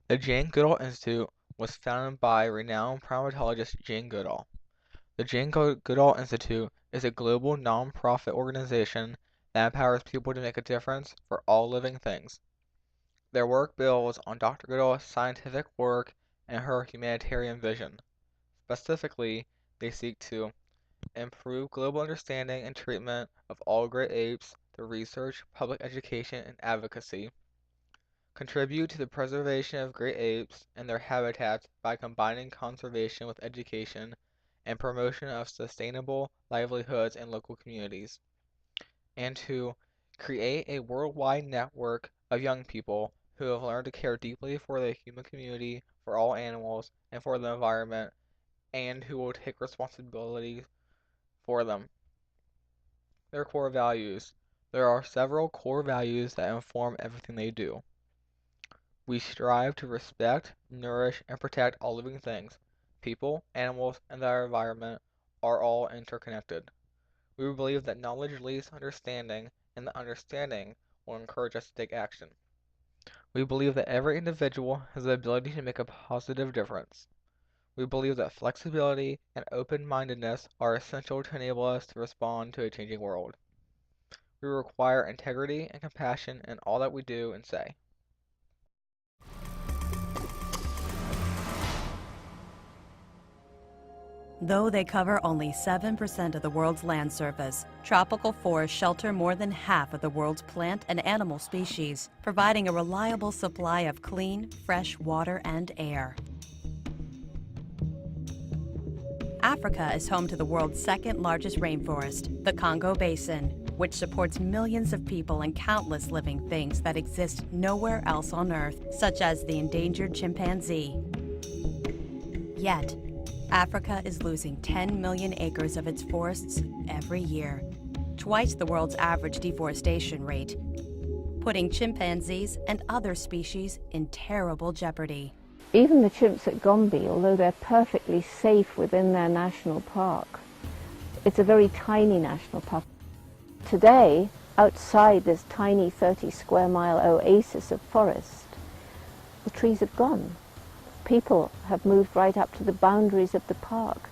The Jane Goodall Institute was founded by renowned primatologist Jane Goodall. The Goodall Institute is a global non-profit organization that empowers people to make a difference for all living things. Their work builds on Dr. Goodall's scientific work and her humanitarian vision. Specifically, they seek to improve global understanding and treatment of all great apes through research, public education, and advocacy, contribute to the preservation of great apes and their habitats by combining conservation with education and promotion of sustainable livelihoods in local communities, and to create a worldwide network of young people who have learned to care deeply for the human community, for all animals, and for the environment, and who will take responsibility for them. Their core values. There are several core values that inform everything they do. We strive to respect, nourish, and protect all living things. People, animals, and their environment are all interconnected. We believe that knowledge leads to understanding, and that understanding will encourage us to take action. We believe that every individual has the ability to make a positive difference. We believe that flexibility and open-mindedness are essential to enable us to respond to a changing world. We require integrity and compassion in all that we do and say. Though they cover only 7% of the world's land surface, tropical forests shelter more than half of the world's plant and animal species, providing a reliable supply of clean, fresh water and air. Africa is home to the world's second largest rainforest, the Congo Basin, which supports millions of people and countless living things that exist nowhere else on Earth, such as the endangered chimpanzee. Yet, Africa is losing 10 million acres of its forests every year, twice the world's average deforestation rate, putting chimpanzees and other species in terrible jeopardy. Even the chimps at Gombe, although they're perfectly safe within their national park, it's a very tiny national park. Today, outside this tiny 30-square-mile oasis of forest, the trees are gone. People have moved right up to the boundaries of the park.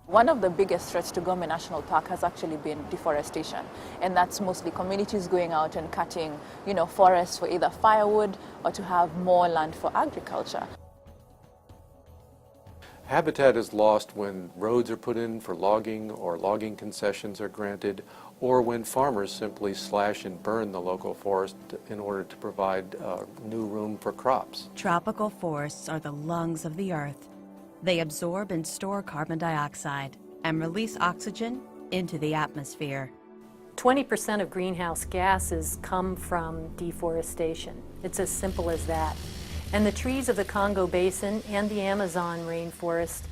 One of the biggest threats to Gombe National Park has actually been deforestation, and that's mostly communities going out and cutting, forests for either firewood or to have more land for agriculture. Habitat is lost when roads are put in for logging or logging concessions are granted, or when farmers simply slash and burn the local forest in order to provide new room for crops. Tropical forests are the lungs of the Earth. They absorb and store carbon dioxide and release oxygen into the atmosphere. 20% of greenhouse gases come from deforestation. It's as simple as that. And the trees of the Congo Basin and the Amazon rainforest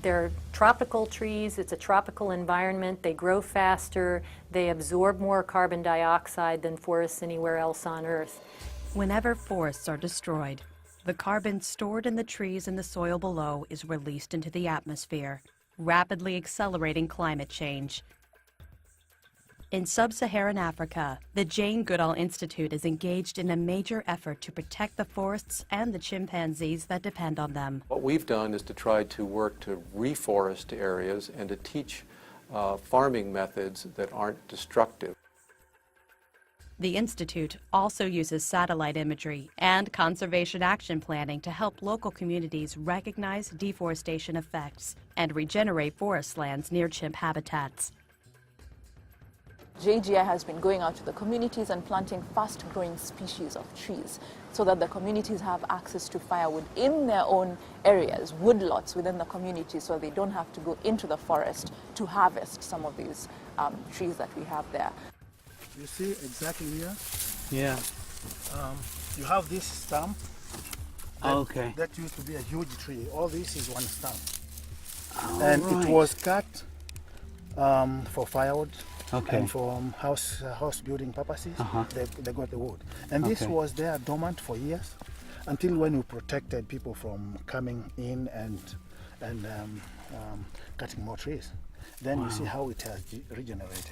they're tropical trees. It's a tropical environment. They grow faster. They absorb more carbon dioxide than forests anywhere else on Earth. Whenever forests are destroyed, the carbon stored in the trees and the soil below is released into the atmosphere, rapidly accelerating climate change. In sub-Saharan Africa, the Jane Goodall Institute is engaged in a major effort to protect the forests and the chimpanzees that depend on them. What we've done is to try to work to reforest areas and to teach farming methods that aren't destructive. The Institute also uses satellite imagery and conservation action planning to help local communities recognize deforestation effects and regenerate forest lands near chimp habitats. JGI has been going out to the communities and planting fast-growing species of trees so that the communities have access to firewood in their own areas, woodlots within the community, so they don't have to go into the forest to harvest some of these trees that we have there. You see exactly here? Yeah. You have this stump. Okay. That used to be a huge tree. All this is one stump. Oh, and right. it was cut for firewood. Okay. And for house building purposes, they got the wood. And this Okay. was there dormant for years until when we protected people from coming in and cutting more trees. Then you see how it has regenerated.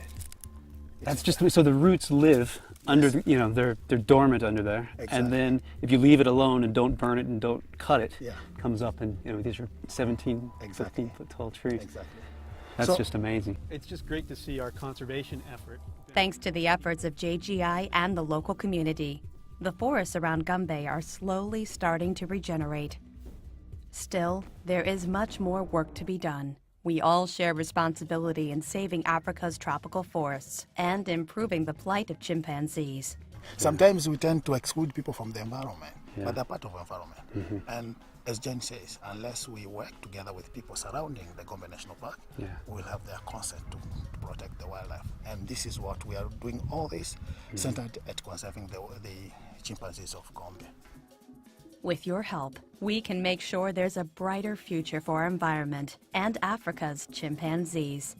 That's just so the roots live under, you know, they're dormant under there, Exactly. and then if you leave it alone and don't burn it and don't cut it, Yeah. it comes up, and you know these are 17, Exactly. 15 foot tall trees. Exactly. That's So- just amazing. It's just great to see our conservation effort. Thanks to the efforts of JGI and the local community, the forests around Gombe are slowly starting to regenerate. Still, there is much more work to be done. We all share responsibility in saving Africa's tropical forests and improving the plight of chimpanzees. Sometimes we tend to exclude people from the environment, Yeah. but they're part of the environment. And as Jen says, unless we work together with people surrounding the Gombe National Park, Yeah. we'll have their consent to protect the wildlife. And this is what we are doing, all this centered at conserving the chimpanzees of Gombe. With your help, we can make sure there's a brighter future for our environment and Africa's chimpanzees.